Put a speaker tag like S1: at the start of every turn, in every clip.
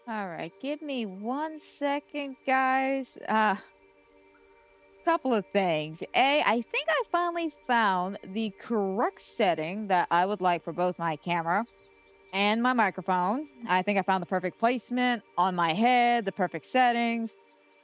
S1: All right, give me 1 second, guys. Couple of things. I think I finally found the correct setting that I would like for both my camera and my microphone. I think I found the perfect placement on my head, the perfect settings.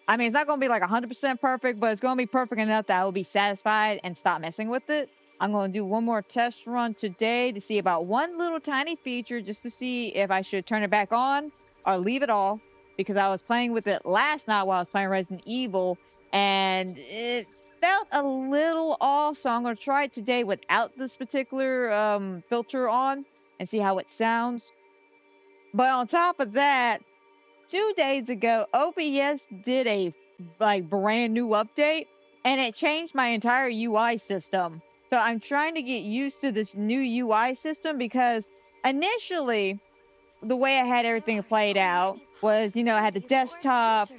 S1: I mean, it's not going to be like 100% perfect, but it's going to be perfect enough that I will be satisfied and stop messing with it. I'm going to do one more test run today to see about one little tiny feature just to see if I should turn it back on or leave it off because I was playing with it last night while I was playing Resident Evil and it felt a little off. So I'm going to try it today without this particular filter on and see how it sounds. But on top of that, 2 days ago, OBS did a brand new update and it changed my entire UI system. So I'm trying to get used to this new UI system because initially the way I had everything played out was, I had the desktop,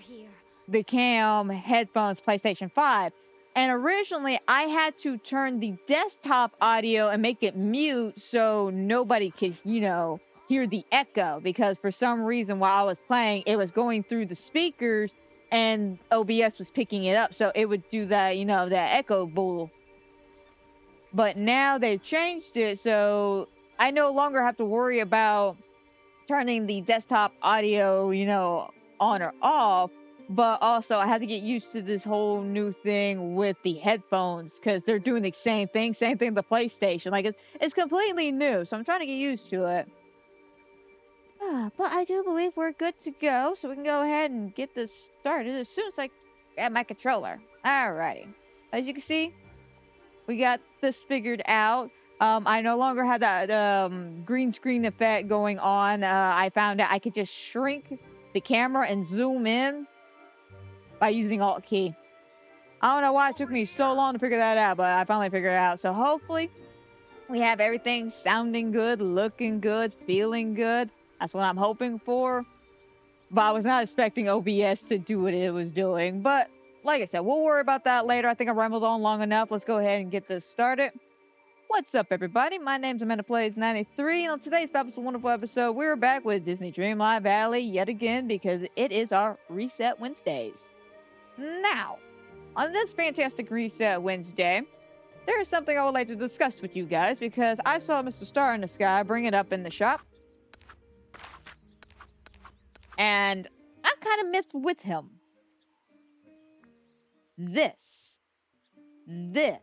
S1: the cam, headphones, PlayStation 5. And originally I had to turn the desktop audio and make it mute so nobody could, hear the echo because for some reason while I was playing, it was going through the speakers and OBS was picking it up. So it would do that, that echo bull. But now they've changed it. So I no longer have to worry about turning the desktop audio, on or off. But also, I have to get used to this whole new thing with the headphones because they're doing the same thing with the PlayStation. Like it's completely new, so I'm trying to get used to it. But I do believe we're good to go, so we can go ahead and get this started as soon as I grab my controller. Alrighty. As you can see, we got this figured out. I no longer have that green screen effect going on. I found out I could just shrink the camera and zoom in by using Alt key. I don't know why it took me so long to figure that out, but I finally figured it out. So hopefully we have everything sounding good, looking good, feeling good. That's what I'm hoping for. But I was not expecting OBS to do what it was doing. But like I said, we'll worry about that later. I think I rambled on long enough. Let's go ahead and get this started. What's up, everybody? My name's Amanda Plays 93, and on today's Fabulous Wonderful episode, we're back with Disney Dreamlight Valley yet again because it is our Reset Wednesdays. Now, on this fantastic Reset Wednesday, there is something I would like to discuss with you guys because I saw Mr. Star in the Sky bring it up in the shop, and I'm kind of miffed with him. This, this,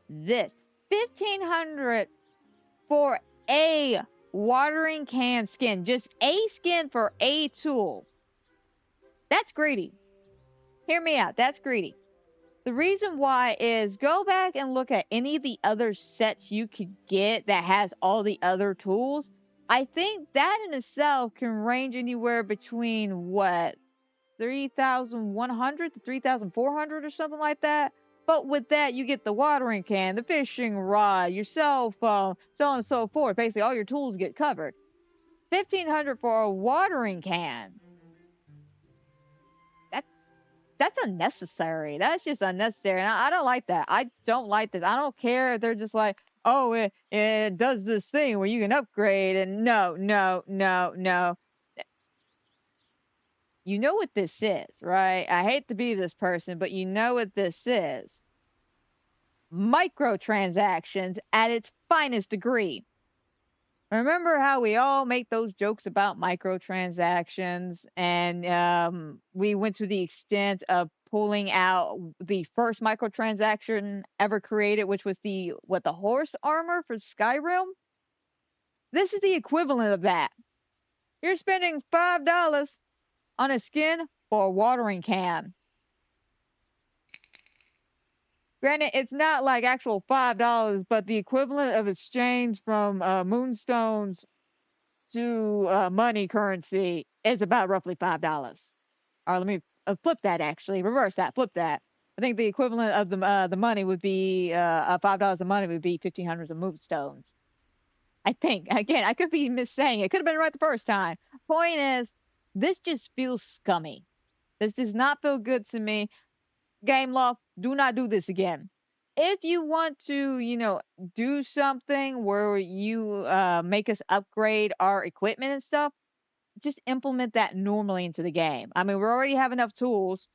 S1: this. 1,500 for a watering can skin. Just a skin for a tool. That's greedy. Hear me out. That's greedy. The reason why is go back and look at any of the other sets you could get that has all the other tools. I think that in itself can range anywhere between what 3,100 to 3,400 or something like that. But with that, you get the watering can, the fishing rod, your cell phone, so on and so forth. Basically, all your tools get covered. 1,500 for a watering can. That that's unnecessary. That's just unnecessary. And I don't like that. I don't like this. I don't care if they're just like, oh, it does this thing where you can upgrade. And no, no, no, no. You know what this is, right? I hate to be this person, but you know what this is. Microtransactions at its finest degree. Remember how we all make those jokes about microtransactions, and we went to the extent of pulling out the first microtransaction ever created, which was the horse armor for Skyrim. This is the equivalent of that. You're spending $5 on a skin for a watering can. Granted, it's not like actual $5, but the equivalent of exchange from moonstones to money currency is about roughly $5. Or let me flip that. Actually, reverse that. Flip that. I think the equivalent of the money would be $5 of money would be 1,500 of moonstones. I think again, I could be missaying it. Could have been right the first time. Point is, this just feels scummy. This does not feel good to me. Game Loft, do not do this again. If you want to, do something where you make us upgrade our equipment and stuff, just implement that normally into the game. I mean, we already have enough tools.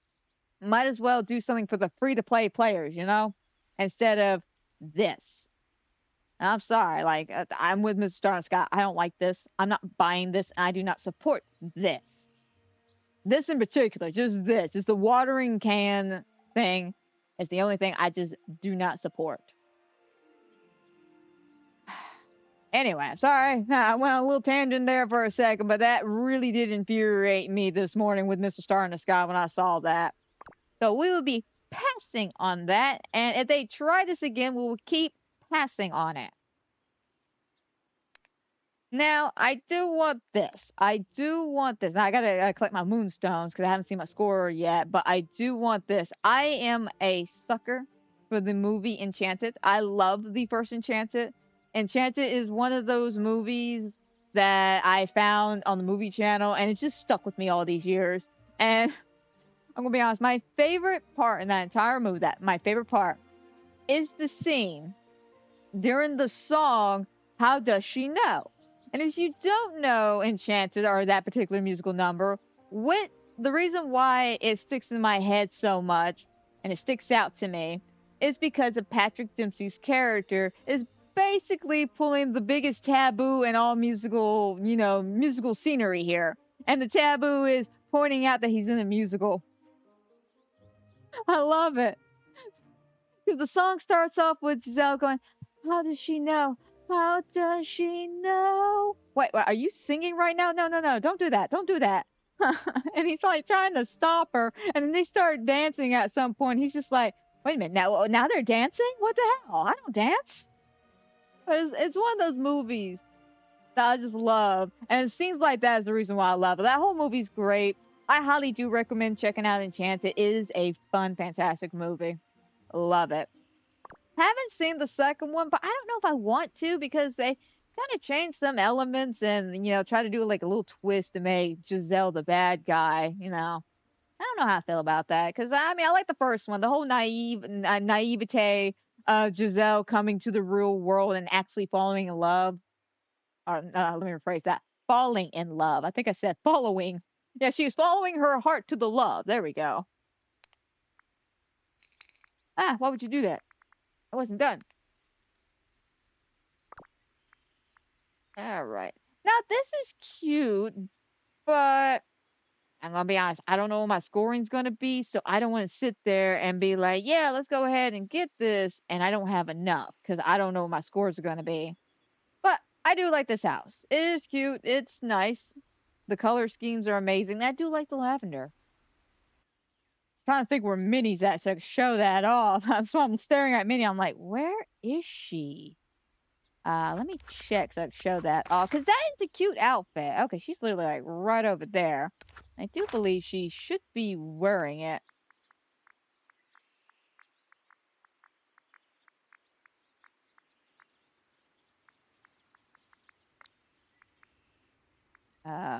S1: Might as well do something for the free to play players, instead of this. I'm sorry, like I'm with Mr. Star and Scott. I don't like this. I'm not buying this. I do not support this. This in particular, just this. It's the watering can thing. It's the only thing I just do not support. Anyway, sorry. I went on a little tangent there for a second, but that really did infuriate me this morning with Mr. Star in the Sky when I saw that. So we will be passing on that. And if they try this again, we will keep passing on it. Now, I do want this. I do want this. Now, I gotta collect my moonstones because I haven't seen my score yet, but I do want this. I am a sucker for the movie Enchanted. I love the first Enchanted. Enchanted is one of those movies that I found on the movie channel, and it's just stuck with me all these years. And I'm gonna be honest, my favorite part in that entire movie, that my favorite part, is the scene during the song, How Does She Know? And if you don't know Enchanted or that particular musical number, what the reason why it sticks in my head so much and it sticks out to me is because of Patrick Dempsey's character is basically pulling the biggest taboo in all musical, musical scenery here. And the taboo is pointing out that he's in a musical. I love it. Because the song starts off with Giselle going, How does she know? How does she know? Wait, are you singing right now? No, no, no. Don't do that. Don't do that. And he's like trying to stop her. And then they start dancing at some point. He's just like, wait a minute. Now they're dancing? What the hell? I don't dance. It's one of those movies that I just love. And scenes like that is the reason why I love it. That whole movie's great. I highly do recommend checking out Enchanted. It is a fun, fantastic movie. Love it. Haven't seen the second one, but I don't know if I want to because they kind of changed some elements and try to do like a little twist to make Giselle the bad guy. I don't know how I feel about that because I mean I like the first one, the whole naivete of Giselle coming to the real world and actually falling in love. Or let me rephrase that: falling in love. I think I said following. Yeah, she was following her heart to the love. There we go. Ah, why would you do that? I wasn't done. All right. Now this is cute, but I'm gonna be honest, I don't know what my scoring's gonna be, so I don't want to sit there and be like, yeah, let's go ahead and get this, and I don't have enough because I don't know what my scores are gonna be. But I do like this house. It is cute. It's nice. The color schemes are amazing. I do like the lavender. Trying to think where Minnie's at so I can show that off. So I'm staring at Minnie. I'm like, where is she? Let me check so I can show that off because that is a cute outfit. Okay, she's literally like right over there. I do believe she should be wearing it.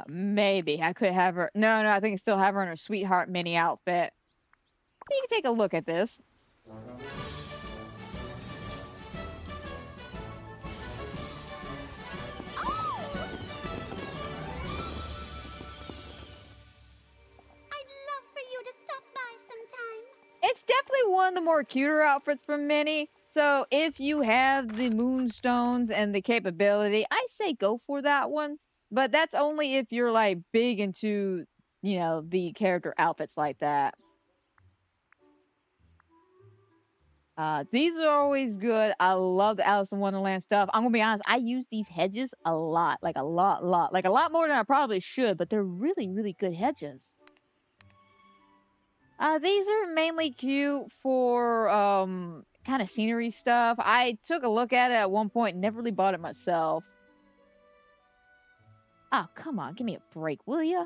S1: Maybe I could have her. No, no, I think I still have her in her sweetheart mini outfit. You can take a look at this. It's definitely one of the more cuter outfits from Minnie. So if you have the moonstones and the capability, I say go for that one. But that's only if you're like big into, the character outfits like that. These are always good. I love the Alice in Wonderland stuff. I'm gonna be honest, I use these hedges a lot, like a lot, like a lot more than I probably should, but they're really, really good hedges. These are mainly cute for kind of scenery stuff. I took a look at it at one point, never really bought it myself. Oh, come on, give me a break, will ya?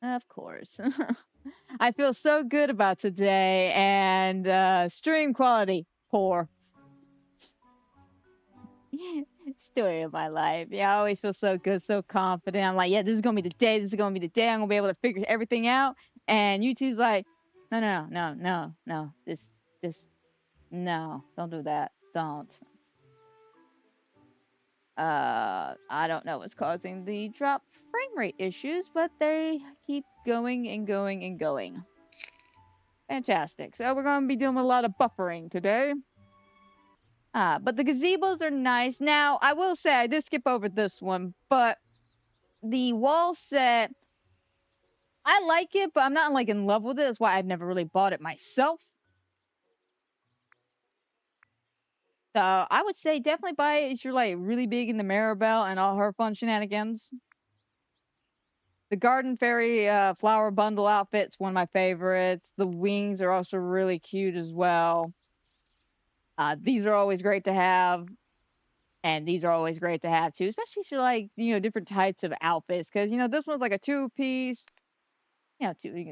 S1: Of course. I feel so good about today, and stream quality poor. Story of my life. Yeah, I always feel so good, so confident. I'm like, yeah, this is gonna be the day. This is gonna be the day. I'm gonna be able to figure everything out. And YouTube's like, no, no, no, no, no, no. This. No, don't do that. Don't. I don't know what's causing the drop frame rate issues, but they keep going and going and going. Fantastic. So we're going to be doing a lot of buffering today. But the gazebos are nice. Now, I will say I did skip over this one, but the wall set, I like it, but I'm not like in love with it. That's why I've never really bought it myself. So I would say definitely buy it if you're like really big in the Maribel and all her fun shenanigans. The Garden Fairy flower bundle outfit's one of my favorites. The wings are also really cute as well. These are always great to have, and these are always great to have too, especially if you like different types of outfits. Because this one's like a two-piece,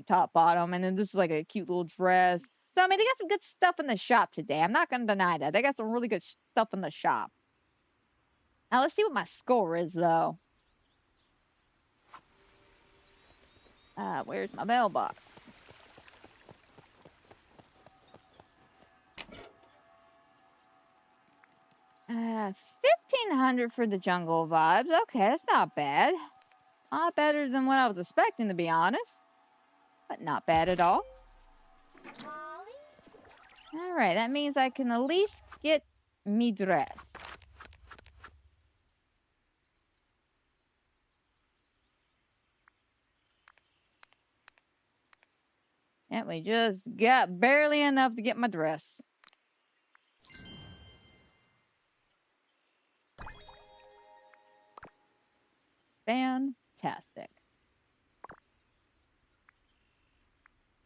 S1: top bottom, and then this is like a cute little dress. So I mean, they got some good stuff in the shop today. I'm not gonna deny that they got some really good stuff in the shop. Now let's see what my score is though. Where's my mailbox? 1500 for the jungle vibes. Okay, that's not bad. A lot better than what I was expecting, to be honest. But not bad at all. Alright, that means I can at least get me dress. And we just got barely enough to get my dress. Fantastic.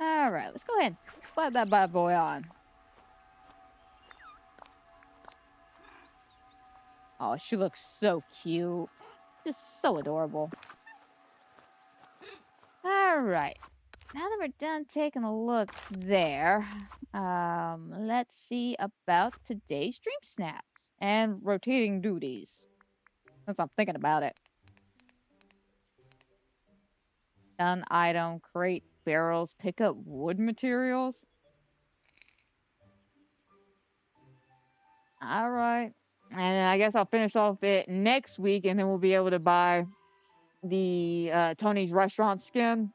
S1: Alright, let's go ahead. Slide that bad boy on. Oh, she looks so cute. Just so adorable. Alright. Now that we're done taking a look there, let's see about today's dream snaps and rotating duties. Since I'm thinking about it. Done item, crate, barrels, pick up wood materials. Alright. And I guess I'll finish off it next week and then we'll be able to buy the Tony's restaurant skin.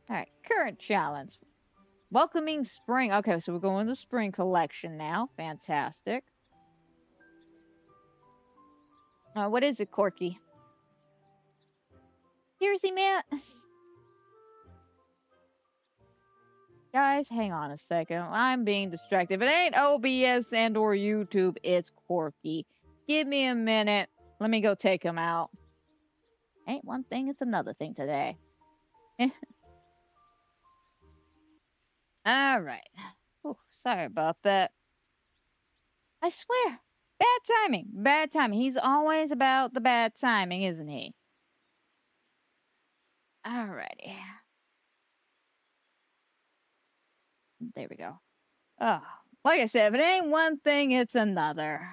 S1: Alright, current challenge. Welcoming spring. Okay, so we're going to spring collection now. Fantastic. What is it, Corky? Here's the man. Guys, hang on a second. I'm being distracted. If it ain't OBS and or YouTube, it's Corky. Give me a minute. Let me go take him out. Ain't one thing, it's another thing today. Alright. Sorry about that. I swear. Bad timing. Bad timing. He's always about the bad timing, isn't he? Alrighty. There we go. Oh, like I said, if it ain't one thing, it's another.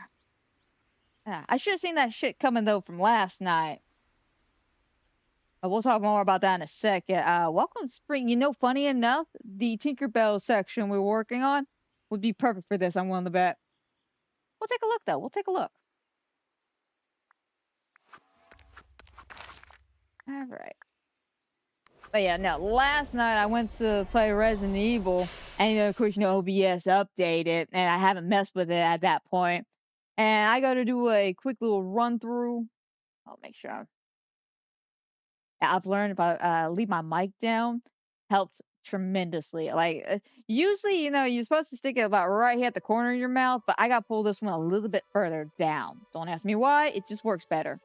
S1: I should have seen that shit coming, though, from last night. We'll talk more about that in a second. Welcome spring. Funny enough, the Tinkerbell section we're working on would be perfect for this. I'm willing to bet. We'll take a look, though. We'll take a look. All right. But yeah, no, last night I went to play Resident Evil, and of course, OBS updated, and I haven't messed with it at that point. And I got to do a quick little run through. I'll make sure I've learned if I leave my mic down, helps tremendously. Like usually, you're supposed to stick it about right here at the corner of your mouth, but I got to pull this one a little bit further down. Don't ask me why. It just works better.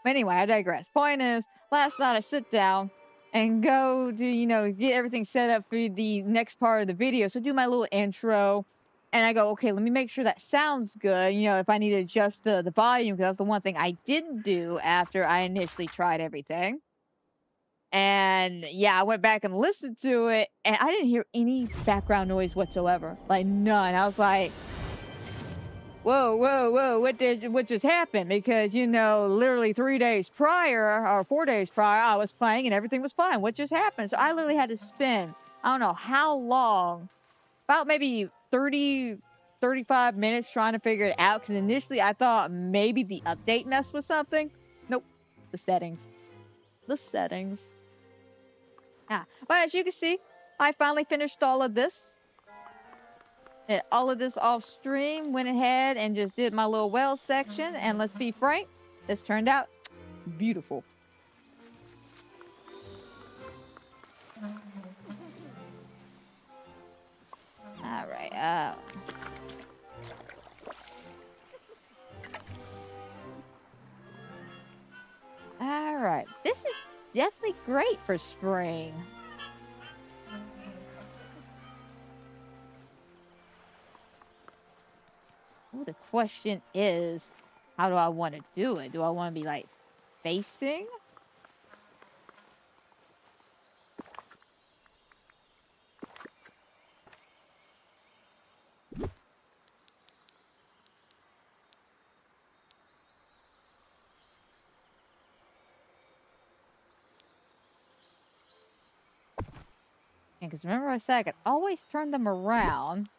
S1: But anyway, I digress. Point is, last night I sit down and go to, get everything set up for the next part of the video. So do my little intro. And I go, okay, let me make sure that sounds good. If I need to adjust the volume, because that's the one thing I didn't do after I initially tried everything. And yeah, I went back and listened to it, and I didn't hear any background noise whatsoever. Like, none. I was like, whoa, whoa, whoa, what just happened? Because, you know, literally 3 days prior or 4 days prior, I was playing and everything was fine. What just happened? So I literally had to spend, I don't know how long, about maybe 30, 35 minutes trying to figure it out. Because initially I thought maybe the update messed with something. Nope, the settings. The settings. Yeah, but as you can see, I finally finished all of this. All of this off stream, went ahead and just did my little well section, and let's be frank, this turned out beautiful. All right. All right. This is definitely great for spring. Well, the question is, how do I want to do it? Do I want to be like facing? Because remember I said I could always turn them around.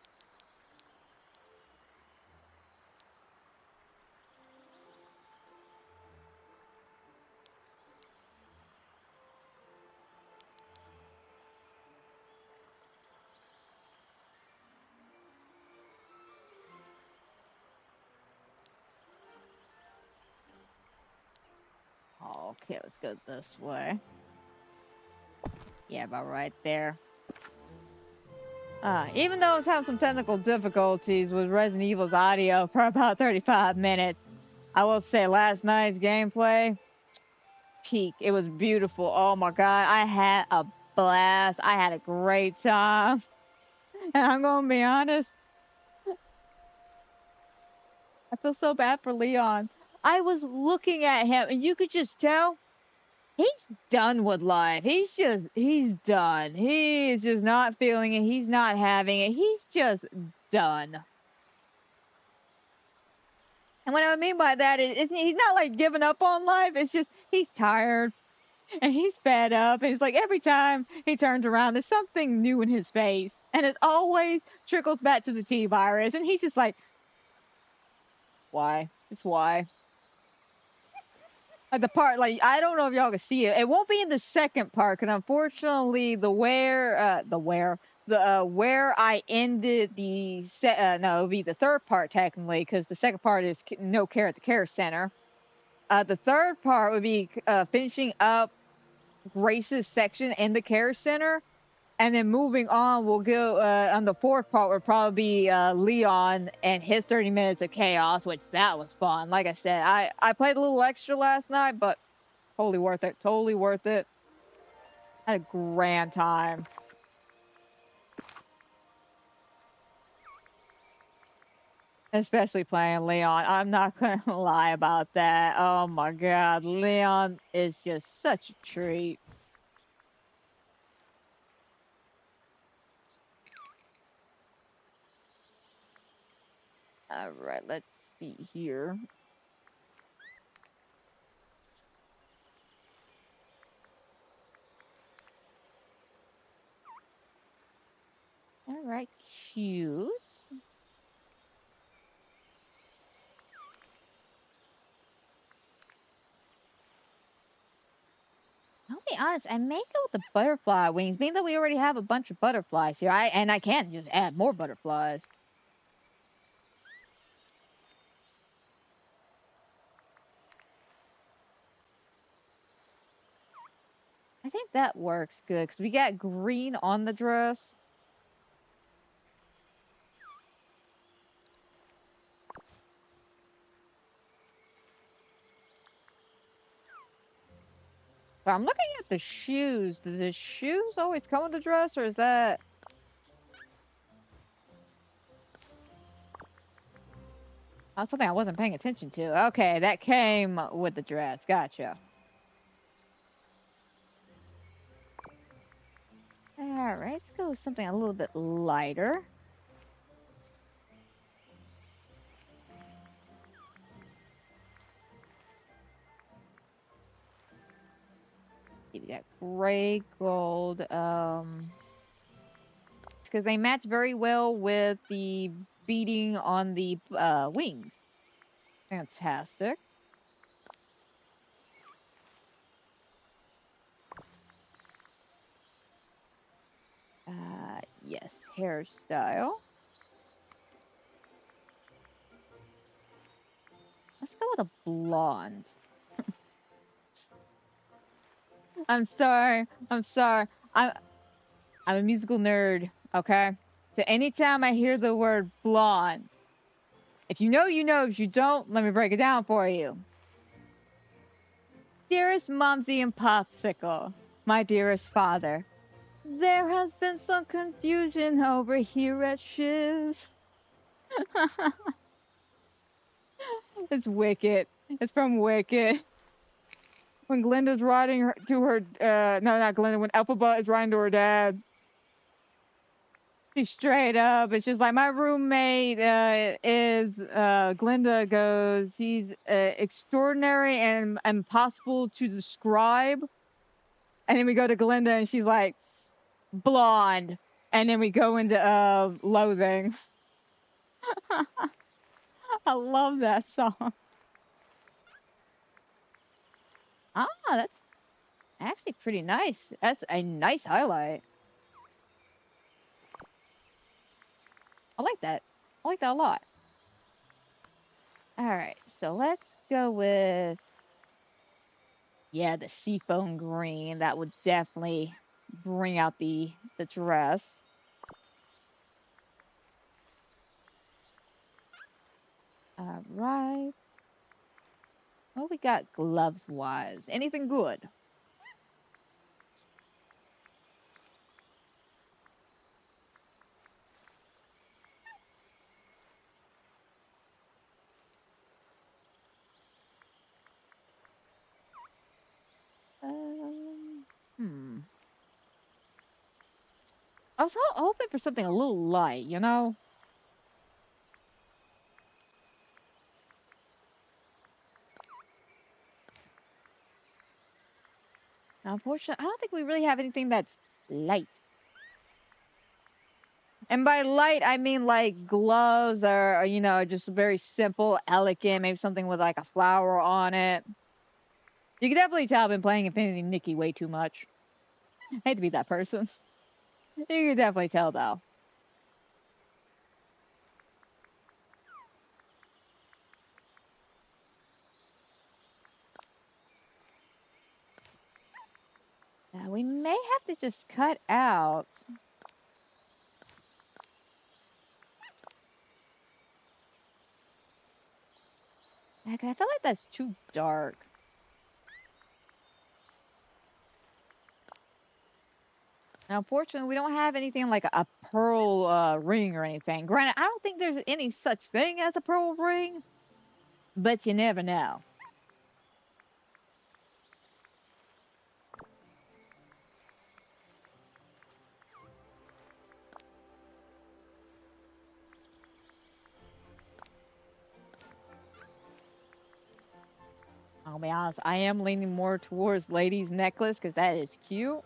S1: Okay, let's go this way. Yeah, about right there. Even though I was having some technical difficulties with Resident Evil's audio for about 35 minutes, I will say last night's gameplay, peak. It was beautiful. Oh my god, I had a blast. I had a great time. And I'm gonna be honest, I feel so bad for Leon. I was looking at him, and you could just tell he's done with life. He's done. He's just not feeling it. He's not having it. He's just done. And what I mean by that is he's not like giving up on life. It's just he's tired and he's fed up. And it's like every time he turns around, there's something new in his face. And it always trickles back to the T virus. And he's just like, why? Just why? Like the part, like, I don't know if y'all can see it. It won't be in the second part because unfortunately where I ended the no, it'll be the third part technically because the second part is no care at the care center. The third part would be finishing up Grace's section in the care center, and then moving on, we'll go on the fourth part would probably be Leon and his 30 minutes of chaos, which that was fun. Like I said, I played a little extra last night, but totally worth it. Totally worth it. Had a grand time. Especially playing Leon. I'm not going to lie about that. Oh my god. Leon is just such a treat. Alright, let's see here. Alright, cute. I'll be honest, I may go with the butterfly wings, being that we already have a bunch of butterflies here. I can just add more butterflies. I think that works good because we got green on the dress. But I'm looking at the shoes. Do the shoes always come with the dress, or is that... That's something I wasn't paying attention to. Okay, that came with the dress. Gotcha. Alright, let's go with something a little bit lighter. gray gold. Because they match very well with the beading on the wings. Fantastic. Yes, hairstyle. Let's go with a blonde. I'm sorry. I'm sorry. I'm a musical nerd, okay? So anytime I hear the word blonde, if you know, you know. If you don't, let me break it down for you. Dearest Momsy and Popsicle, my dearest father, there has been some confusion over here at Shiz. It's Wicked. It's from Wicked. When Glinda's riding to her, no, not Glinda, when Elphaba is riding to her dad. She's straight up. It's just like my roommate is Glinda goes, he's extraordinary and impossible to describe. And then we go to Glinda and she's like, blonde. And then we go into loathing. I love that song. Ah, that's actually pretty nice. That's a nice highlight. I like that. I like that a lot. All right, so let's go with, yeah, the seafoam green. That would definitely bring out the dress. All right. What we got gloves wise? Anything good? Hmm. I was hoping for something a little light, you know? Unfortunately, I don't think we really have anything that's light. And by light, I mean like gloves are, you know, just very simple, elegant, maybe something with like a flower on it. You can definitely tell I've been playing Infinity Nikki way too much. I hate to be that person. You can definitely tell though. We may have to just cut out. I feel like that's too dark. Now, unfortunately, we don't have anything like a pearl ring or anything. Granted, I don't think there's any such thing as a pearl ring, but you never know. I'll be honest, I am leaning more towards lady's necklace because that is cute.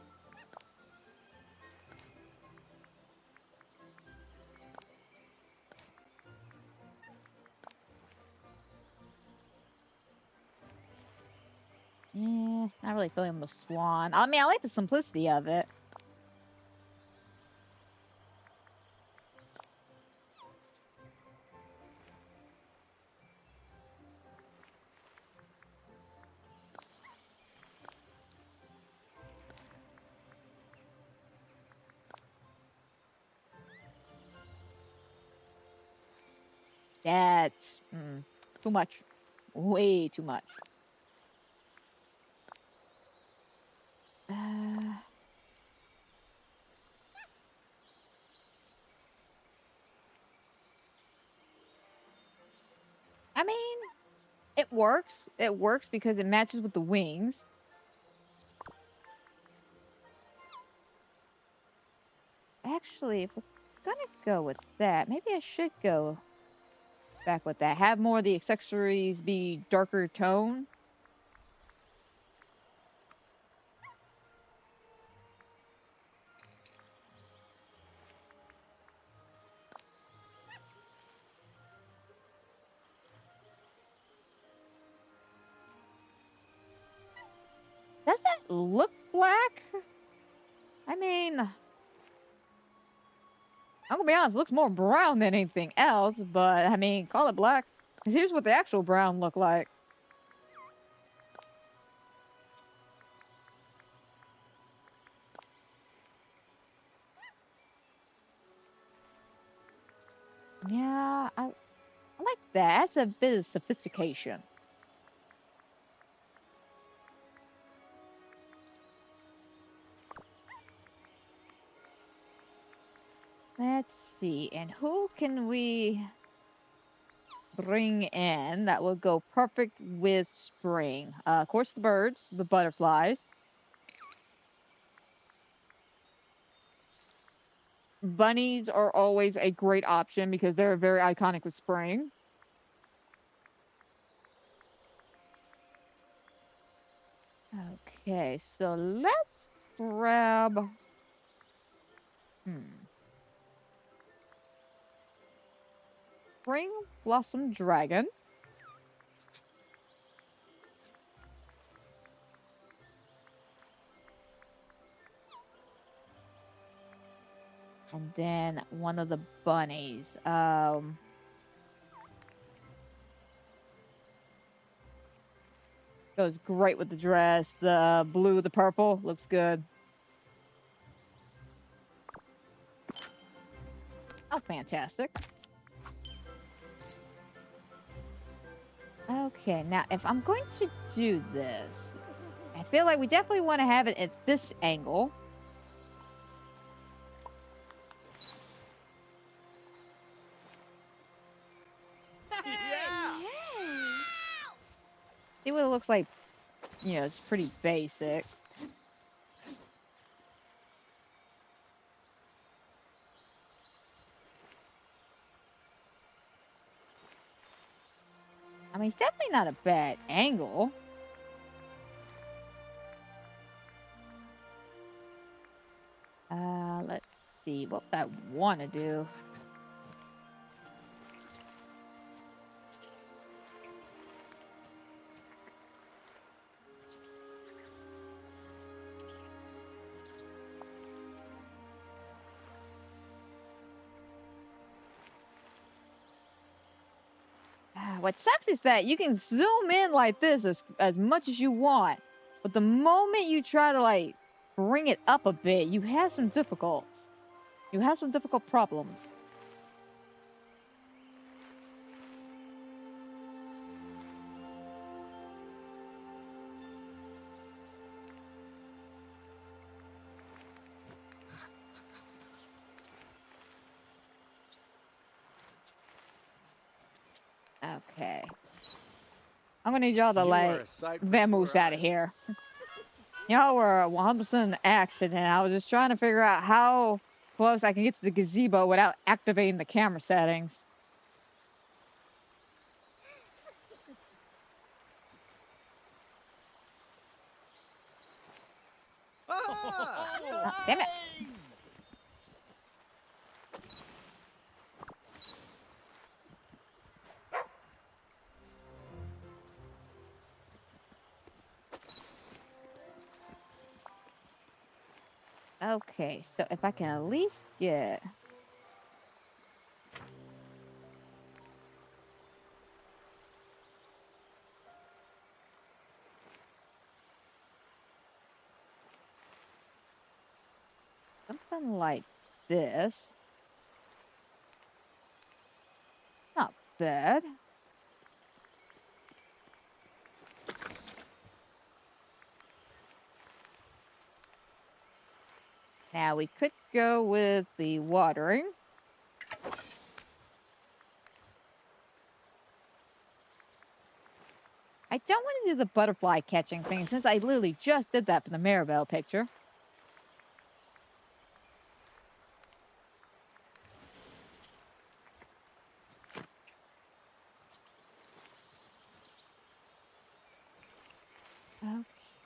S1: Yeah, not really feeling the swan. I mean, I like the simplicity of it. That's too much. Way too much. Uh, I mean, it works. It works because it matches with the wings. Actually, if we're gonna go with that, maybe I should go back with that. Have more of the accessories be darker tone. look black. I mean, I'm gonna be honest, it looks more brown than anything else, but I mean, call it black. 'Cause here's what the actual brown look like. Yeah, I like that. That's a bit of sophistication. Let's see, and who can we bring in that will go perfect with spring? Of course, the birds, the butterflies. Bunnies are always a great option because they're very iconic with spring. Okay, so let's grab. Hmm. Spring Blossom Dragon. And then one of the bunnies. Goes great with the dress. The blue, the purple looks good. Oh, fantastic. Okay, now if I'm going to do this, I feel like we definitely want to have it at this angle.
S2: Yeah.
S1: See what it looks like. You know, it's pretty basic. I mean, it's definitely not a bad angle. Let's see. What would I want to do? What sucks is that you can zoom in like this as much as you want, but the moment you try to like bring it up a bit, you have some difficult problems. Okay. I'm gonna need y'all to
S2: You are
S1: like
S2: a sight for
S1: vamoose
S2: sore
S1: out of
S2: eyes.
S1: here. Y'all were 100% an accident. I was just trying to figure out how close I can get to the gazebo without activating the camera settings. Oh, damn it. Okay, so if I can at least get. Something like this. Not bad. Now we could go with the watering. I don't want to do the butterfly catching thing since I literally just did that for the Maribel picture.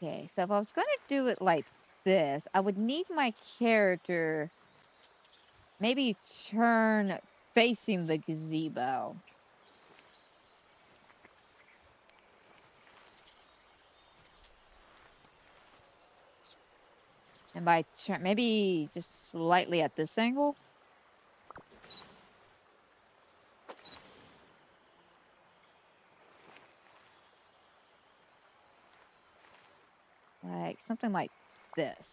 S1: Okay, so if I was going to do it like this, I would need my character maybe turn facing the gazebo. And by maybe just slightly at this angle. Like something like this.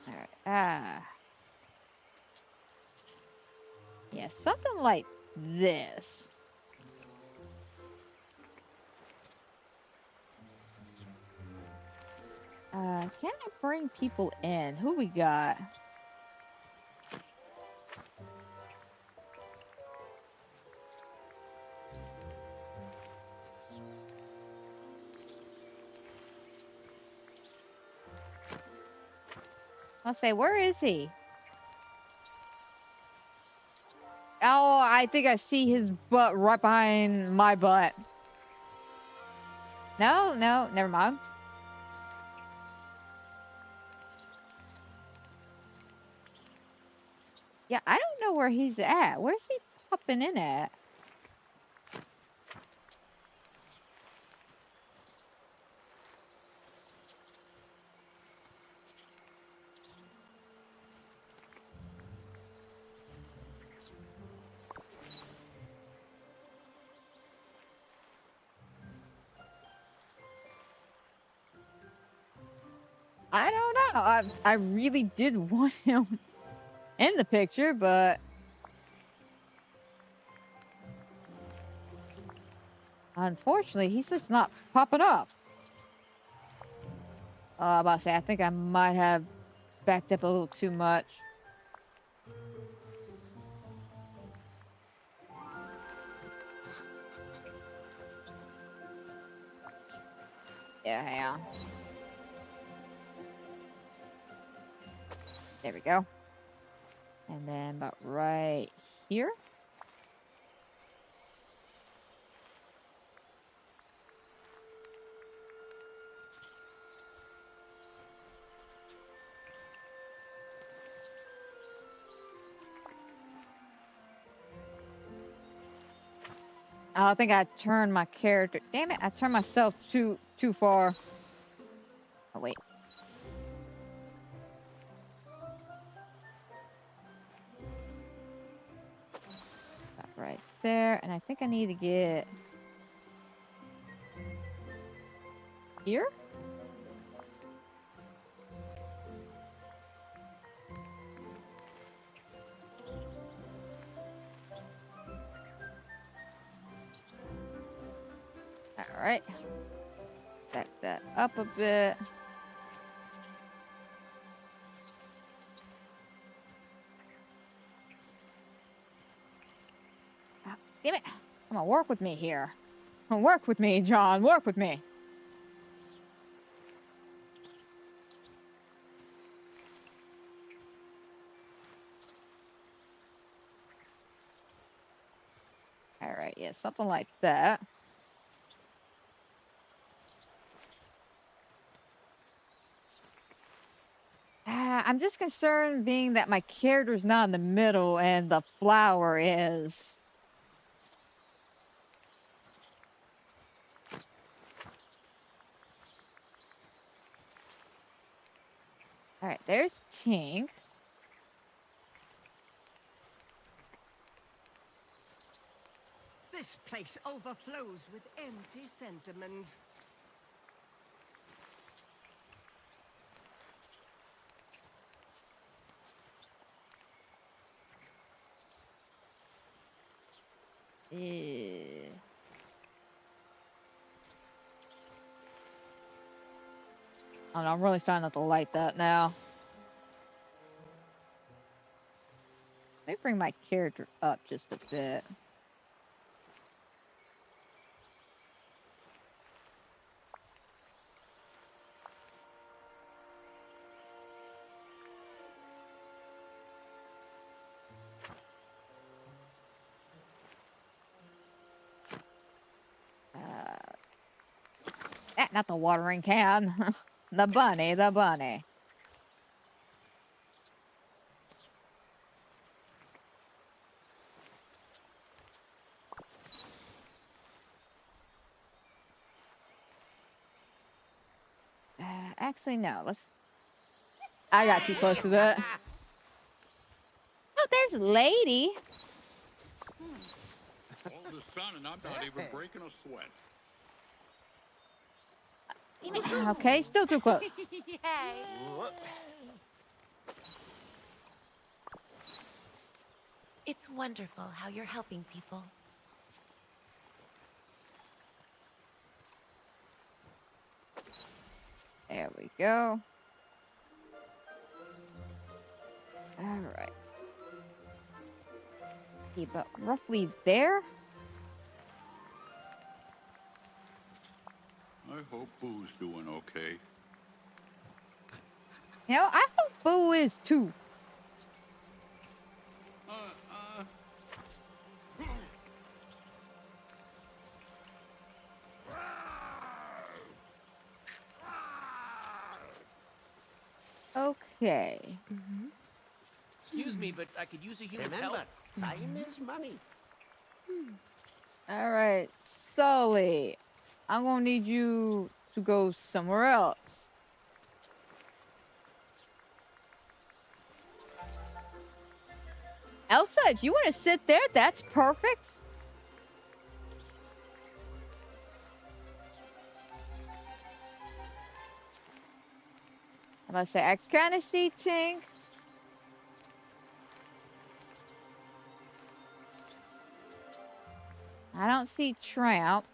S1: All right. Yeah, something like this. Can I bring people in? Who we got? I'll say, where is he? Oh, I think I see his butt right behind my butt. No, never mind. Yeah, I don't know where he's at. Where's he popping in at? I don't know. I really did want him in the picture, but unfortunately, he's just not popping up. I'm about to say, I think I might have backed up a little too much. Yeah, hang on. There we go. And then about right here. I think I turned my character. Damn it! I turned myself too far. Oh wait. Stop right there, and I think I need to get here. All right. Back that up a bit. Ah, damn it! Come on, work with me here. Work with me, John. Work with me. All right, yeah, something like that. I'm just concerned being that my character's not in the middle and the flower is. All right, there's Tink.
S2: This place overflows with empty sentiments.
S1: I don't know, I'm really starting not to like that now. Let me bring my character up just a bit. Not the watering can. The bunny, the bunny. Actually, no. I got too close to that. Oh, there's Lady.
S3: All the sun and I'm not even breaking a sweat.
S1: Okay, still too close.
S4: Yay. It's wonderful how you're helping people.
S1: There we go. All right. Yeah, but roughly there.
S3: I hope Boo's doing okay.
S1: You know, I hope Boo is too. Okay.
S5: Excuse me, but I could use a human's help.
S2: Remember, time is money.
S1: All right, Sully. I'm gonna need you to go somewhere else. Elsa, if you want to sit there, that's perfect. I'm gonna say I kind of see Tink. I don't see Tramp.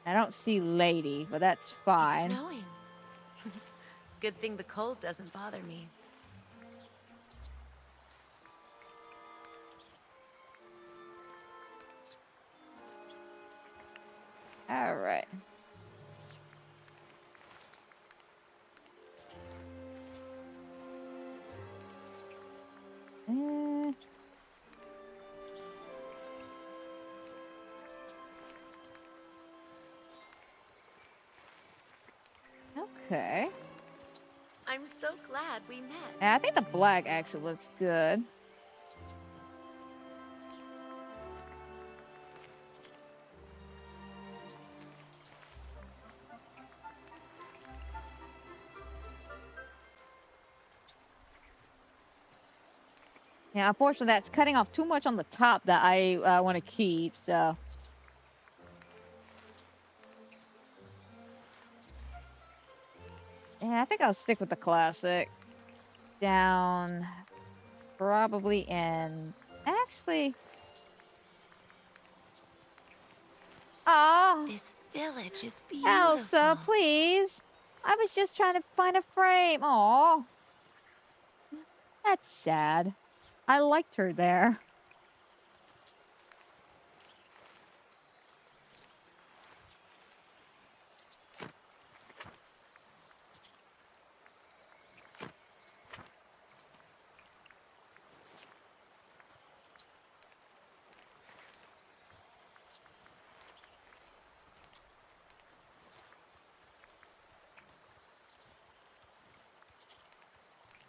S1: I don't see Lady, but that's fine.
S4: It's snowing. Good thing the cold doesn't bother me.
S1: All right. Okay.
S4: I'm so glad we met.
S1: Yeah, I think the black actually looks good. Yeah, unfortunately, that's cutting off too much on the top that I want to keep, so. Yeah, I think I'll stick with the classic. Down, probably in. Actually. Oh,
S4: This village is beautiful.
S1: Elsa, please. I was just trying to find a frame. Aw. That's sad. I liked her there.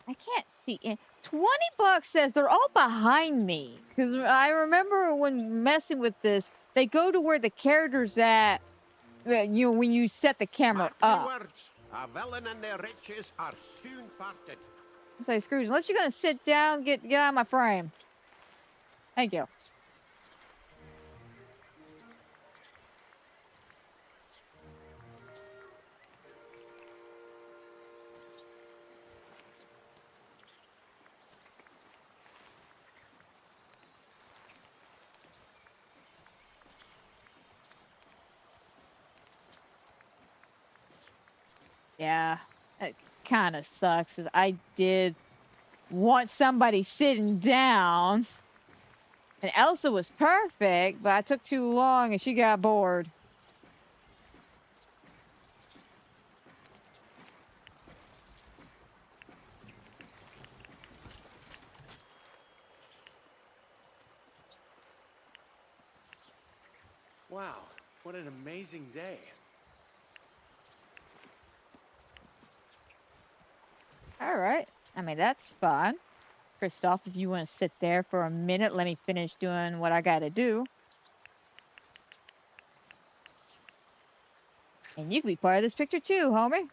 S1: I can't see it. $20 says they're all behind me. Because I remember when messing with this, they go to where the character's at, when you set the camera
S2: Mark
S1: up.
S2: my words, a villain and their riches are soon parted.
S1: I say, Scrooge, unless you're going to sit down, get out of my frame. Thank you. Yeah, it kind of sucks. 'Cause I did want somebody sitting down. And Elsa was perfect, but I took too long and she got bored.
S6: Wow, What an amazing day.
S1: All right. I mean, that's fun. Christoph, if you want to sit there for a minute, let me finish doing what I got to do. And you can be part of this picture too, homie.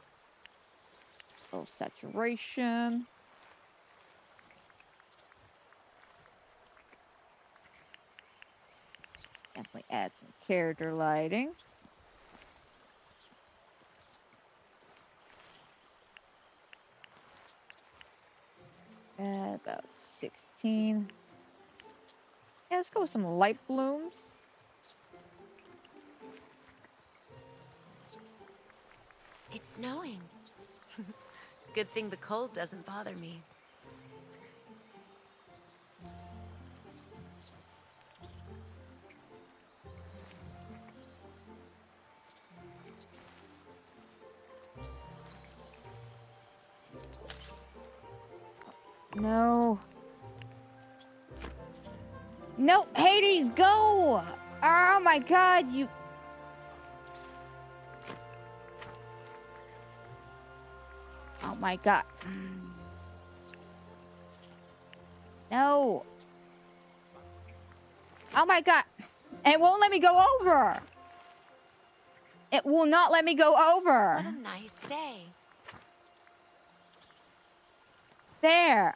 S1: Little saturation. Definitely add some character lighting. About 16. Yeah, let's go with some light blooms.
S4: It's snowing. Good thing the cold doesn't bother me.
S1: No. No, Hades, go! Oh my god, you... Oh my god. No. Oh my god. It won't let me go over. It will not let me go over.
S4: What a nice day.
S1: There.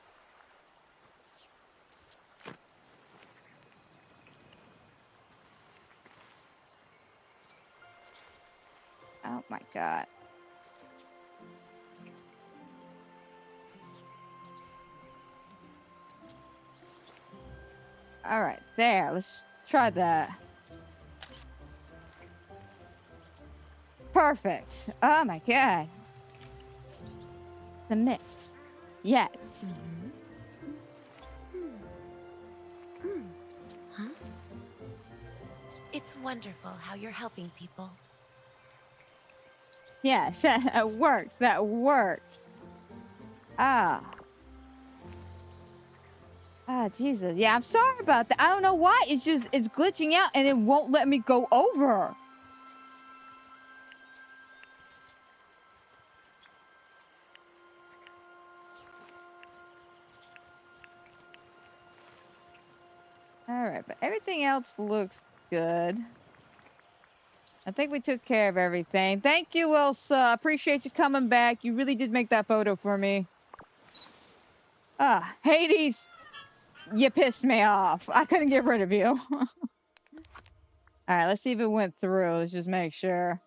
S1: Oh my god. All right, there. Let's try that. Perfect. Oh my god. The mix. Yes.
S4: Huh? It's wonderful how you're helping people.
S1: Yes, that works. That works. Ah. Ah, Jesus. Yeah, I'm sorry about that. I don't know why. It's glitching out and it won't let me go over. All right, but everything else looks good. I think we took care of everything. Thank you, Elsa. Appreciate you coming back. You really did make that photo for me. Ah, Hades, you pissed me off. I couldn't get rid of you. All right, let's see if it went through. Let's just make sure.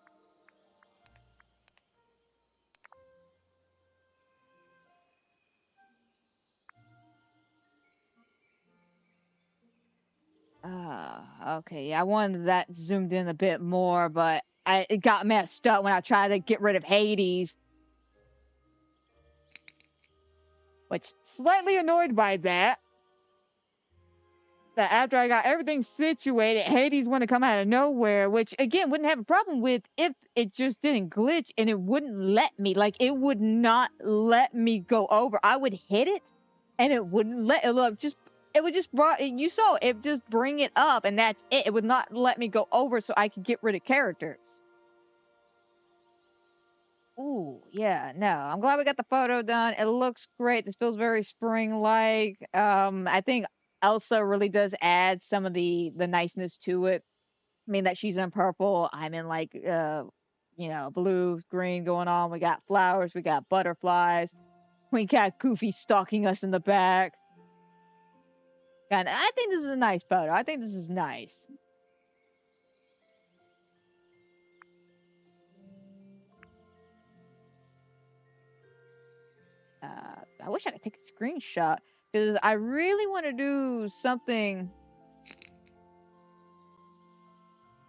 S1: Okay. Yeah, I wanted that zoomed in a bit more, but it got messed up when I tried to get rid of Hades. Which, slightly annoyed by that. That after I got everything situated, Hades wanted to come out of nowhere, which, again, wouldn't have a problem with if it just didn't glitch and it wouldn't let me. Like, it would not let me go over. I would hit it, and it wouldn't let it look. It would just you saw it just bring it up, and that's it. It would not let me go over so I could get rid of characters. Ooh, yeah, no. I'm glad we got the photo done. It looks great. This feels very spring-like. I think Elsa really does add some of the niceness to it. I mean that she's in purple. I'm in like blue, green going on. We got flowers, we got butterflies. We got Goofy stalking us in the back. And I think this is a nice photo. I think this is nice. I wish I could take a screenshot because I really want to do something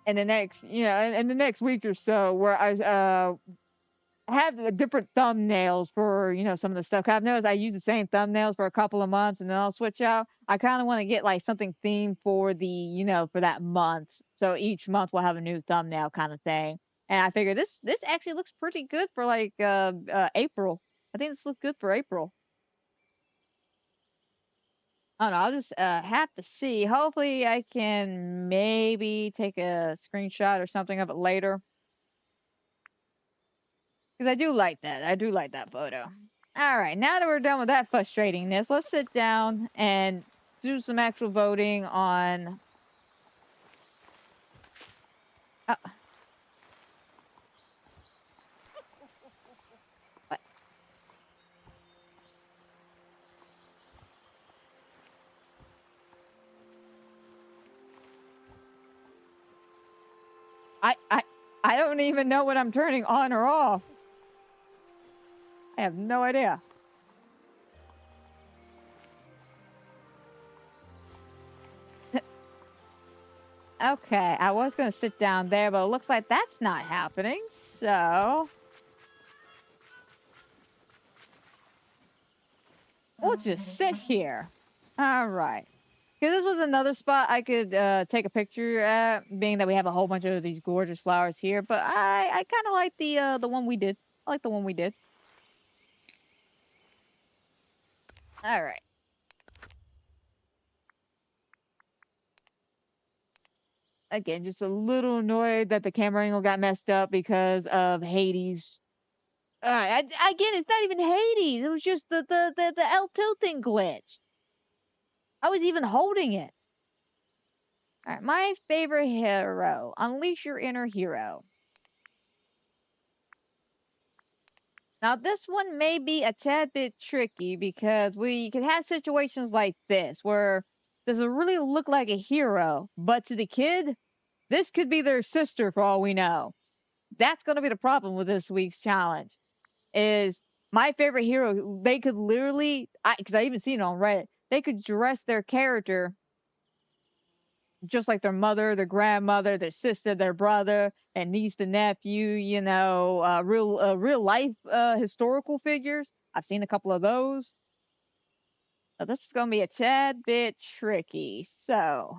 S1: in the next, in the next week or so where I have different thumbnails for, some of the stuff. 'Cause I've noticed I use the same thumbnails for a couple of months and then I'll switch out. I kind of want to get like something themed for for that month. So each month we'll have a new thumbnail kind of thing. And I figure this actually looks pretty good for like April. I think this looks good for April. I don't know. I'll just have to see. Hopefully, I can maybe take a screenshot or something of it later. Because I do like that. I do like that photo. All right. Now that we're done with that frustratingness, let's sit down and do some actual voting on. Uh, what? I, I, I don't even know what I'm turning on or off. I have no idea. Okay, I was going to sit down there, but it looks like that's not happening. So we'll just sit here. All right. Because this was another spot I could take a picture at, being that we have a whole bunch of these gorgeous flowers here. But I kind of like the one we did. I like the one we did. All right. Again, just a little annoyed that the camera angle got messed up because of Hades. Again, it's not even Hades. It was just the L2 thing glitched. I was even holding it. All right, my favorite hero. Unleash your inner hero. Now, this one may be a tad bit tricky because we can have situations like this where does it really look like a hero, but to the kid, this could be their sister for all we know. That's going to be the problem with this week's challenge. Is my favorite hero? They could literally, because I even seen it on Reddit, they could dress their character just like their mother, their grandmother, their sister, their brother, and niece, the nephew. You know, real life historical figures. I've seen a couple of those. So this is gonna be a tad bit tricky. So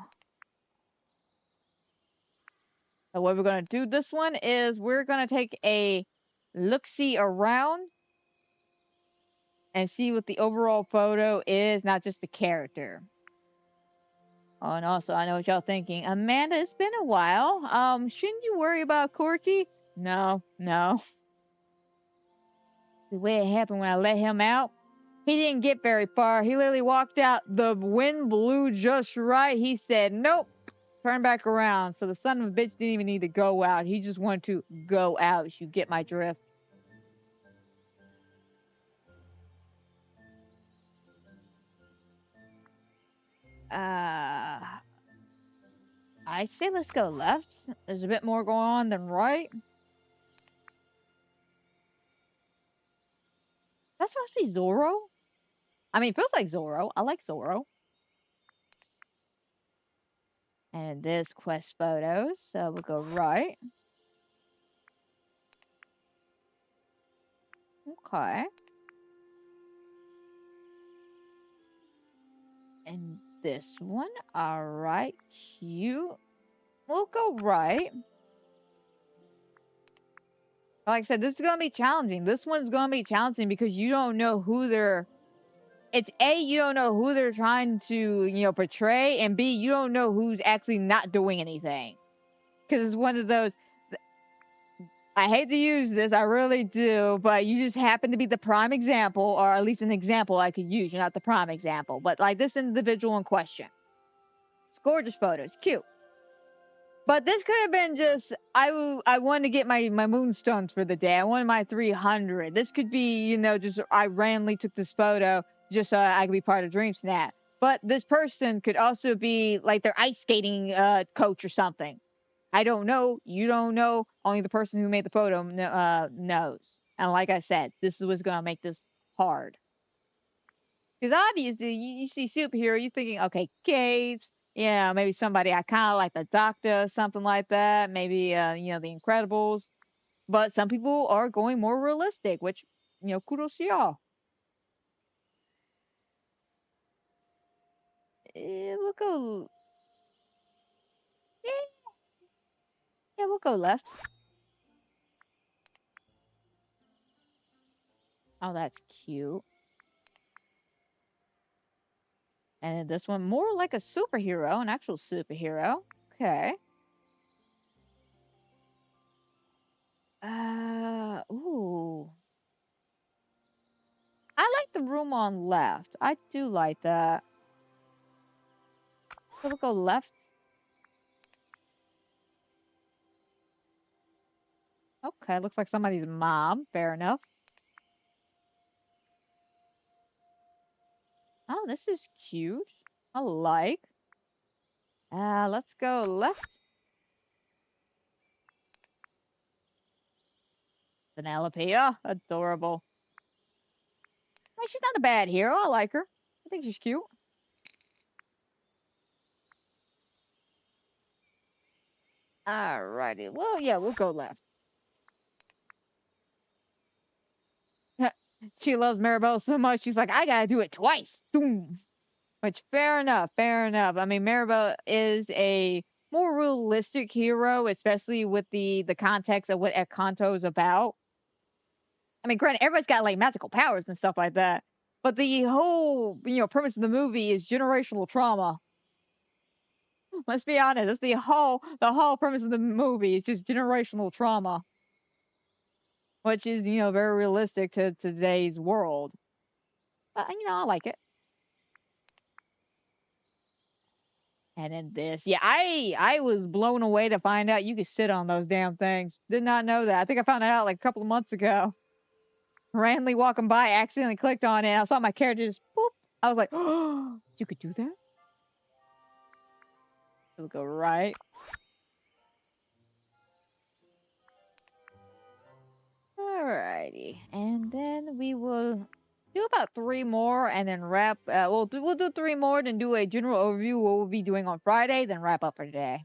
S1: what we're gonna do this one is we're gonna take a look-see around and see what the overall photo is, not just the character. Oh, and also, I know what y'all thinking. Amanda, it's been a while. Shouldn't you worry about Corky? No, no. The way it happened when I let him out, he didn't get very far. He literally walked out. The wind blew just right. He said, nope, turn back around. So the son of a bitch didn't even need to go out. He just wanted to go out. You get my drift. Uh, I say let's go left. There's a bit more going on than right. That's supposed to be Zorro? I mean, it feels like Zorro. I like Zorro. And this quest photos. So we'll go right. Okay. And this one. Alright. Cute. We'll go right. Like I said, this is going to be challenging. This one's going to be challenging because you don't know who they're. It's A, you don't know who they're trying to, portray. And B, you don't know who's actually not doing anything. Because it's one of those. I hate to use this, I really do, but you just happen to be the prime example, or at least an example I could use. You're not the prime example, but like this individual in question. It's gorgeous photos, cute. But this could have been just, I wanted to get my moonstones for the day. I wanted my 300. This could be, just I randomly took this photo just so I could be part of Dreamsnap. But this person could also be like their ice skating coach or something. I don't know. You don't know. Only the person who made the photo knows. And like I said, this is what's going to make this hard. Because obviously, you see superhero, you're thinking, okay, capes. Yeah, maybe somebody I kind of like the Doctor, something like that. Maybe, the Incredibles. But some people are going more realistic, which, kudos to y'all. We'll go. Yeah, we'll go left. Oh, that's cute. And this one more like a superhero, an actual superhero. Okay. Ooh. I like the room on left. I do like that. So we'll go left. Okay, looks like somebody's mom. Fair enough. Oh, this is cute. I like. Let's go left. Penelope. Oh, adorable. Well, she's not a bad hero. I like her. I think she's cute. Alrighty. Well, yeah, we'll go left. She loves Maribel so much, she's like, I gotta do it twice. Boom. Which, fair enough, fair enough. I mean, Maribel is a more realistic hero, especially with the context of what Encanto is about. I mean, granted, everybody's got like magical powers and stuff like that, but the whole premise of the movie is generational trauma. Let's be honest, that's the whole premise of the movie is just generational trauma, which is very realistic to today's world. I like it. And then this, yeah, I was blown away to find out you could sit on those damn things. Did not know that. I think I found it out like a couple of months ago. Randomly walking by, accidentally clicked on it. I saw my character just boop. I was like, oh, you could do that? We'll go right. Alrighty. And then we will do about 3 more and then wrap. We'll do 3 more, then do a general overview of what we'll be doing on Friday, then wrap up for today.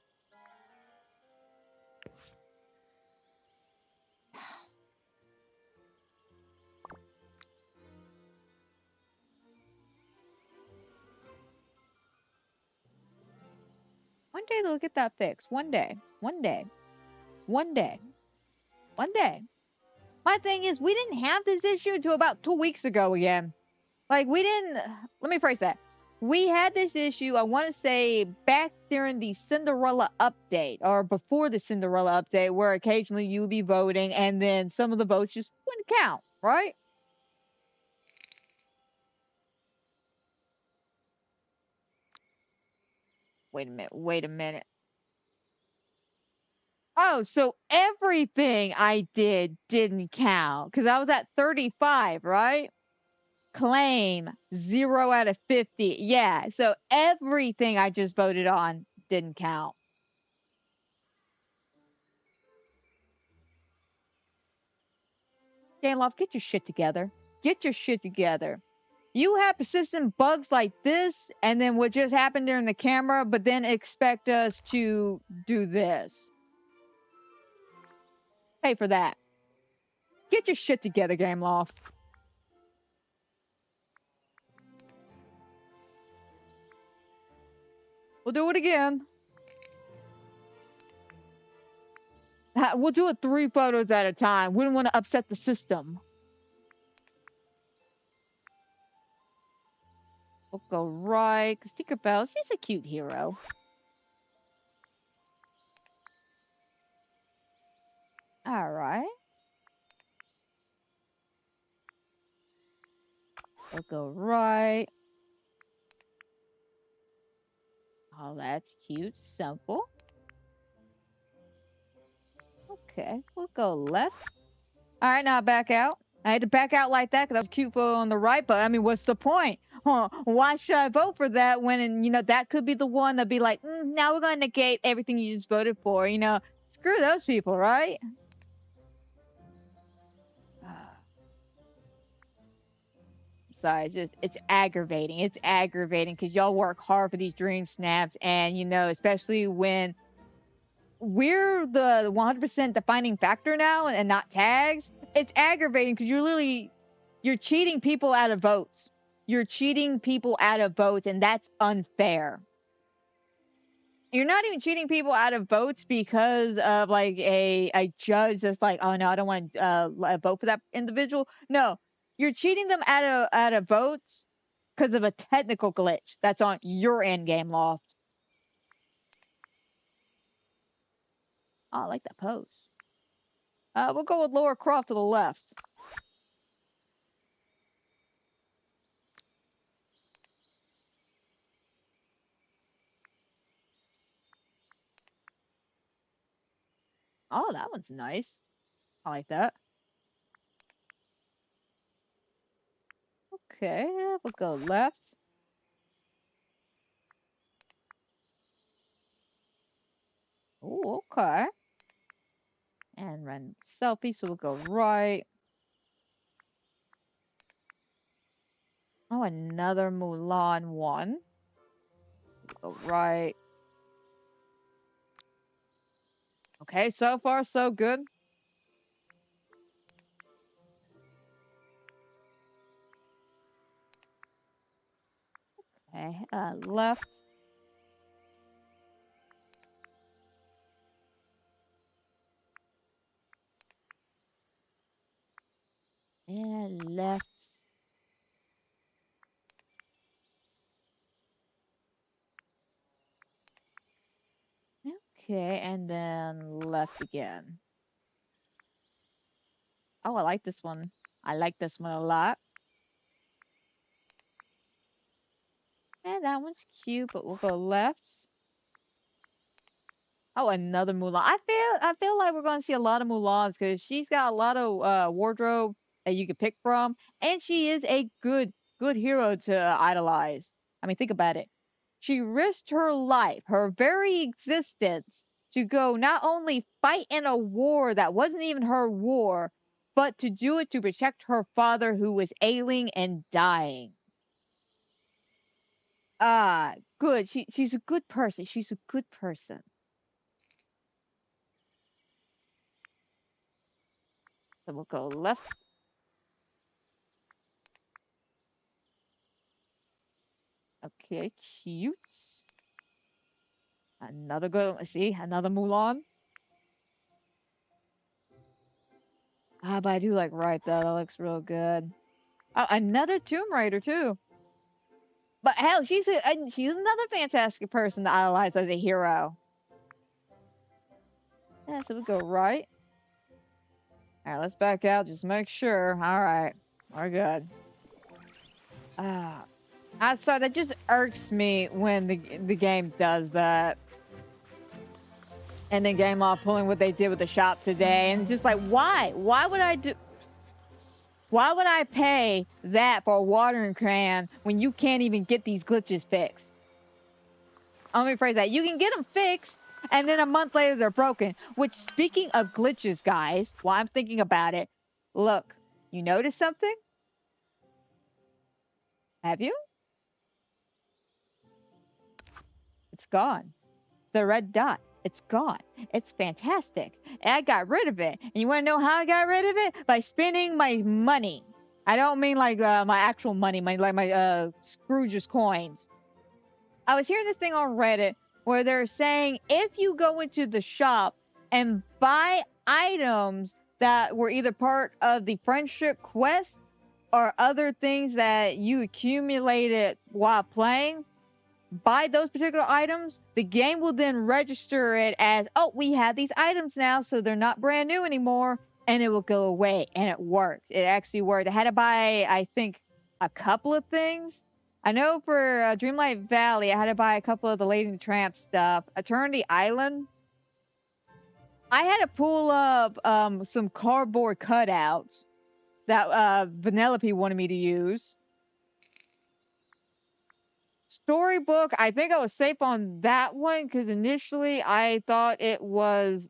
S1: One day they'll get that fixed. One day. One day. One day. One day. My thing is, we didn't have this issue until about 2 weeks ago again. Like, we didn't. Let me phrase that. We had this issue, I want to say, back during the Cinderella update, or before the Cinderella update, where occasionally you would be voting, and then some of the votes just wouldn't count, right? Wait a minute. Wait a minute. Oh, so everything I did didn't count, because I was at 35, right? Claim 0 out of 50. Yeah, so everything I just voted on didn't count. Danloff, get your shit together. Get your shit together. You have persistent bugs like this, and then what just happened during the camera, but then expect us to do this. Pay for that. Get your shit together, Gameloft. We'll do it again. We'll do it 3 photos at a time. We don't want to upset the system. We'll go right. Tinkerbell, she's a cute hero. All right. We'll go right. Oh, that's cute. Simple. Okay, we'll go left. All right, now back out. I had to back out like that because that was a cute photo on the right, but I mean, what's the point? Huh, why should I vote for that when, that could be the one that'd be like, now we're going to negate everything you just voted for, Screw those people, right? Sorry, it's aggravating. It's aggravating because y'all work hard for these dream snaps, and, especially when we're the 100% defining factor now and not tags. It's aggravating because you're cheating people out of votes. You're cheating people out of votes, and that's unfair. You're not even cheating people out of votes because of like a judge that's like, oh no, I don't want to vote for that individual. No, you're cheating them out of votes because of a technical glitch that's on your in-game loft. Oh, I like that pose. We'll go with Laura Croft to the left. Oh, that one's nice. I like that. Okay, we'll go left. Oh, okay. And run selfie, so we'll go right. Oh, another Mulan one. We'll go right. Okay, so far so good. Okay, left. And left. Okay, and then left again. Oh, I like this one. I like this one a lot. And that one's cute, but we'll go left. Oh, another Mulan. I feel like we're going to see a lot of Mulans because she's got a lot of wardrobe that you can pick from, and she is a good hero to idolize. I mean, think about it. She risked her life, her very existence, to go not only fight in a war that wasn't even her war, but to do it to protect her father who was ailing and dying. Ah, good. She's a good person. She's a good person. So we'll go left. Okay, cute. Another good. Let's see, another Mulan. Ah, but I do like right though. That looks real good. Oh, another Tomb Raider too. But hell, she's another fantastic person to idolize as a hero. Yeah, so we go right. All right, let's back out. Just make sure. All right, we're good. Ah, I sorry. That just irks me when the game does that. And then Game Off pulling what they did with the shop today, and it's just like, why? Why would I do? Why would I pay that for a watering can when you can't even get these glitches fixed? Let me phrase that. You can get them fixed, and then a month later they're broken. Which, speaking of glitches, guys, while I'm thinking about it, look, you notice something? Have you? It's gone. The red dot. It's gone. It's fantastic. And I got rid of it. And you want to know how I got rid of it? By spending my money. I don't mean like my actual money, my Scrooge's coins. I was hearing this thing on Reddit where they're saying if you go into the shop and buy items that were either part of the friendship quest or other things that you accumulated while playing, buy those particular items, the game will then register it as, oh, we have these items now, so they're not brand new anymore, and it will go away. And it worked. It actually worked. I had to buy, I think, a couple of things. I know for Dreamlight Valley, I had to buy a couple of the Lady and the Tramp stuff. Eternity Island, I had to pull up some cardboard cutouts that Vanellope wanted me to use. Storybook, I think I was safe on that one because initially I thought it was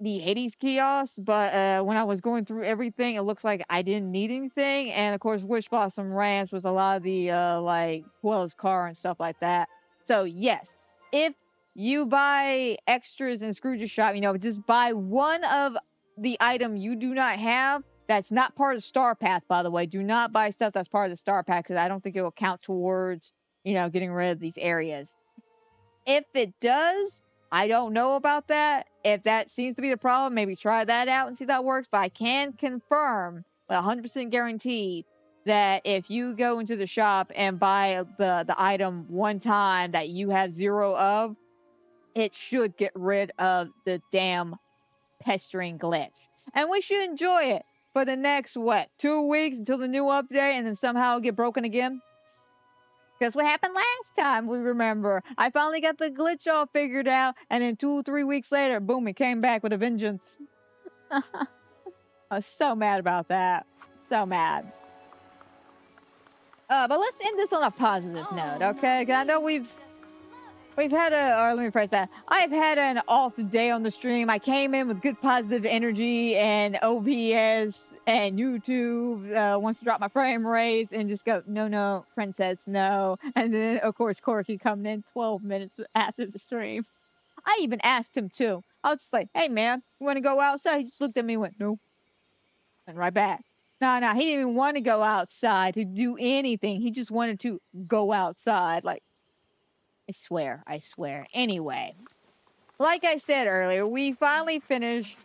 S1: the Hades kiosk, but when I was going through everything, it looks like I didn't need anything. And of course, Wish Blossom Ranch was a lot of the like Quella's car and stuff like that. So yes, if you buy extras in Scrooge's shop, just buy one of the item you do not have. That's not part of the Star Path, by the way. Do not buy stuff that's part of the Star Path because I don't think it will count towards getting rid of these areas. If it does, I don't know about that. If that seems to be the problem, maybe try that out and see if that works. But I can confirm with 100% guaranteed that if you go into the shop and buy the item one time that you have 0 of, it should get rid of the damn pestering glitch. And we should enjoy it for the next, 2 weeks until the new update, and then somehow get broken again? Because what happened last time, we remember. I finally got the glitch all figured out, and then 2 or 3 weeks later, boom, it came back with a vengeance. I was so mad about that. So mad. But let's end this on a positive note, okay? Because I know we've had let me phrase that. I've had an off day on the stream. I came in with good positive energy, and OBS and YouTube wants to drop my frame rates and just go, no, princess, no. And then, of course, Corky coming in 12 minutes after the stream. I even asked him, too. I was just like, hey, man, you want to go outside? He just looked at me and went, no. And right back. No, he didn't even want to go outside to do anything. He just wanted to go outside. Like, I swear. Anyway, like I said earlier, we finally finished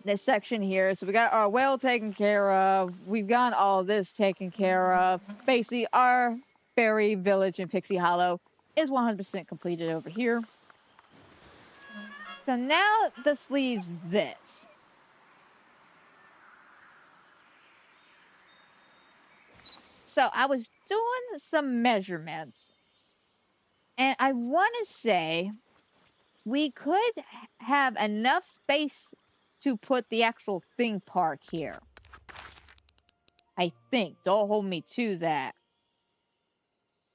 S1: this section here. So we got our well taken care of. We've got all this taken care of. Basically, our fairy village in Pixie Hollow is 100% completed over here. So now this leaves this. So I was doing some measurements, and I want to say we could have enough space to put the actual theme park here. I think. Don't hold me to that.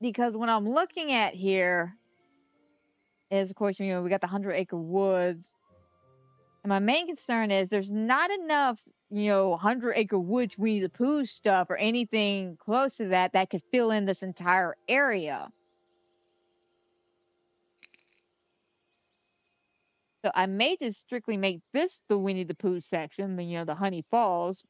S1: Because when I'm looking at here is, of course, we got the 100-acre woods. And my main concern is there's not enough, 100-acre woods Winnie the Pooh stuff or anything close to that could fill in this entire area. So I may just strictly make this the Winnie the Pooh section, the Honey Falls,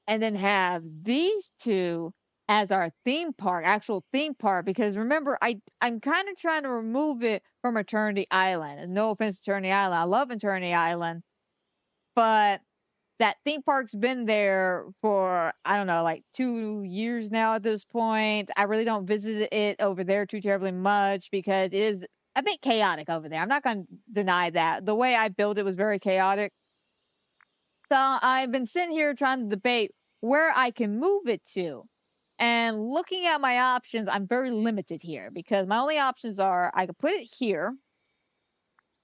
S1: and then have these two as our theme park, actual theme park. Because remember, I'm kind of trying to remove it from Eternity Island. And no offense to Eternity Island, I love Eternity Island, but that theme park's been there for, I don't know, like 2 years now at this point. I really don't visit it over there too terribly much because it is a bit chaotic over there. I'm not going to deny that. The way I built it was very chaotic. So I've been sitting here trying to debate where I can move it to. And looking at my options, I'm very limited here because my only options are I could put it here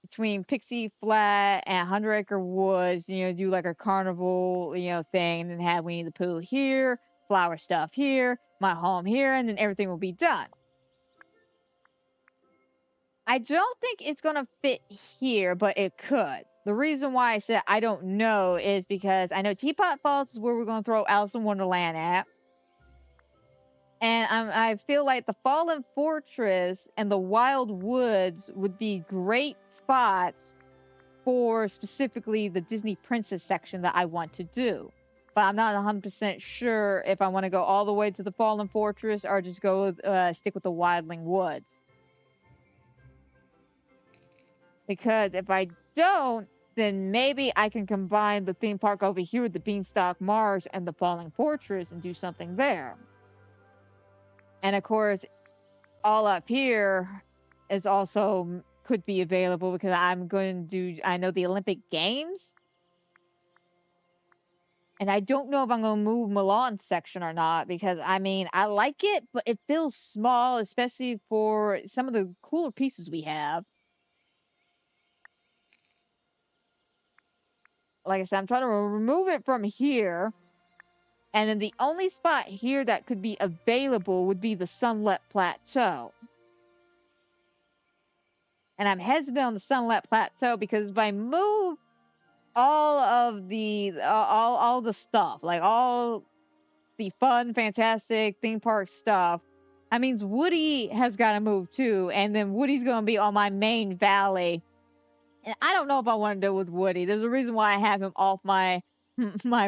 S1: between Pixie Flat and 100 Acre Woods, do like a carnival, thing, and then have Winnie the Pooh here, flower stuff here, my home here, and then everything will be done. I don't think it's going to fit here, but it could. The reason why I said I don't know is because I know Teapot Falls is where we're going to throw Alice in Wonderland at. And I feel like the Fallen Fortress and the Wild Woods would be great spots for specifically the Disney Princess section that I want to do. But I'm not 100% sure if I want to go all the way to the Fallen Fortress or just go stick with the Wildling Woods. Because if I don't, then maybe I can combine the theme park over here with the Beanstalk Marsh and the Falling Fortress and do something there. And of course, all up here is also could be available because I'm going to do, I know the Olympic Games. And I don't know if I'm going to move Milan's section or not because, I like it, but it feels small, especially for some of the cooler pieces we have. Like I said, I'm trying to remove it from here. And then the only spot here that could be available would be the Sunlit Plateau. And I'm hesitant on the Sunlit Plateau because if I move all of the all the stuff, like all the fun, fantastic theme park stuff, that means Woody has got to move too. And then Woody's going to be on my main valley. And I don't know if I want to deal with Woody. There's a reason why I have him off my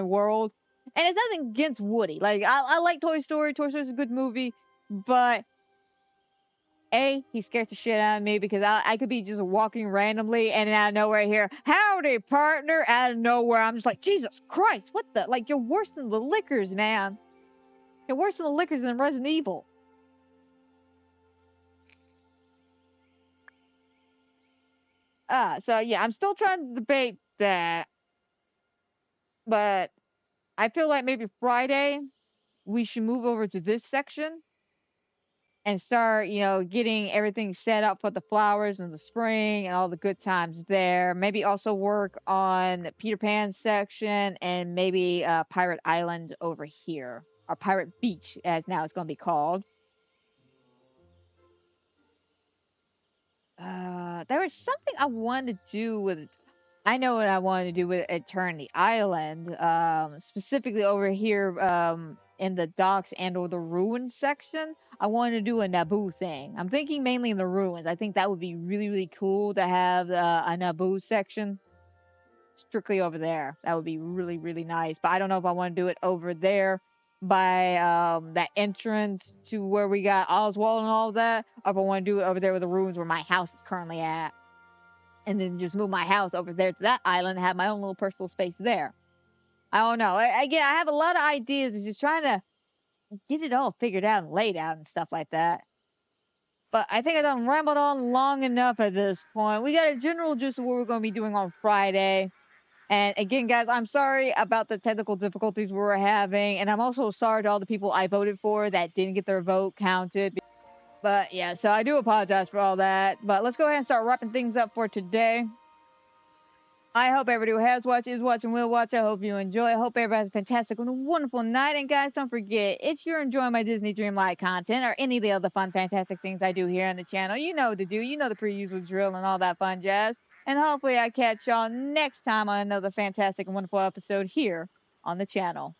S1: world. And it's nothing against Woody. Like, I like Toy Story. Toy Story's a good movie. But, A, he scares the shit out of me because I could be just walking randomly and out of nowhere I hear, howdy, partner, out of nowhere. I'm just like, Jesus Christ, what the? Like, you're worse than the Lickers, man. You're worse than the liquors in Resident Evil. So yeah, I'm still trying to debate that, but I feel like maybe Friday we should move over to this section and start, getting everything set up for the flowers and the spring and all the good times there. Maybe also work on Peter Pan's section and maybe Pirate Island over here, or Pirate Beach, as now it's going to be called. There was something I wanted to do with. I know what I wanted to do with Eternity Island, specifically over here in the docks and or the ruins section. I wanted to do a Naboo thing. I'm thinking mainly in the ruins. I think that would be really, really cool to have a Naboo section strictly over there. That would be really, really nice. But I don't know if I want to do it over there by that entrance to where we got Oswald and all of that, or if I want to do it over there with the ruins where my house is currently at. And then just move my house over there to that island and have my own little personal space there. I don't know. Again, I have a lot of ideas. It's just trying to get it all figured out and laid out and stuff like that. But I think I done rambled on long enough at this point. We got a general gist of what we're going to be doing on Friday. And again, guys, I'm sorry about the technical difficulties we were having. And I'm also sorry to all the people I voted for that didn't get their vote counted. But yeah, so I do apologize for all that. But let's go ahead and start wrapping things up for today. I hope everybody who has watched, is watching, will watch. I hope you enjoy. I hope everybody has a fantastic and wonderful night. And guys, don't forget, if you're enjoying my Disney Dreamlight content or any of the other fun, fantastic things I do here on the channel, you know what to do. You know the pre-usual drill and all that fun jazz. And hopefully I catch y'all next time on another fantastic and wonderful episode here on the channel.